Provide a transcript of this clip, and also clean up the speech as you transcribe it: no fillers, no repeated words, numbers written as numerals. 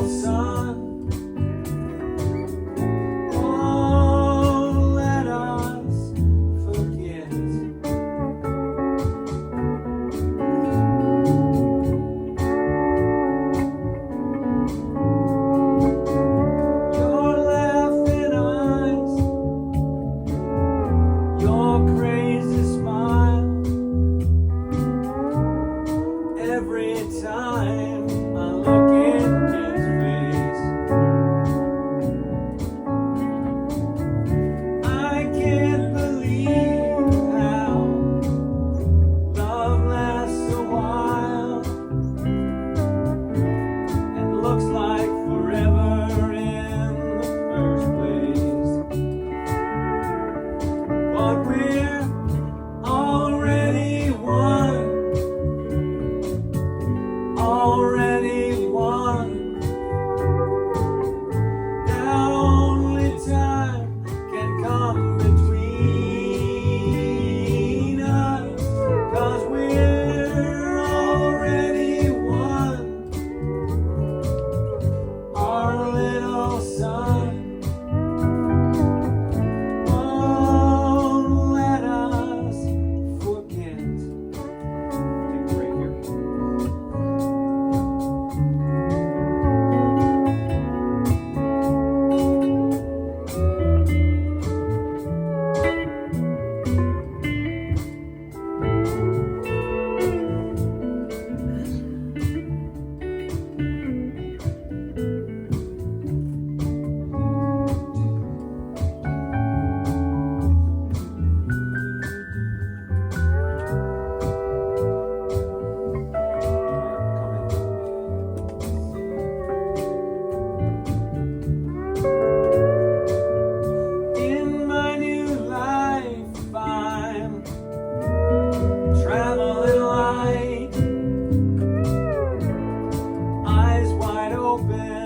little son. Oh, let us forget. Your laughing eyes, your crazy smile. Every time I look in his face, I can't believe how love lasts a while and looks like forever in the first place. But we're already one. Already won. Now only time can come between us, 'cause we're already one. Our little son won't let us forget. Take a break here. In my new life, I'm traveling light, eyes wide open.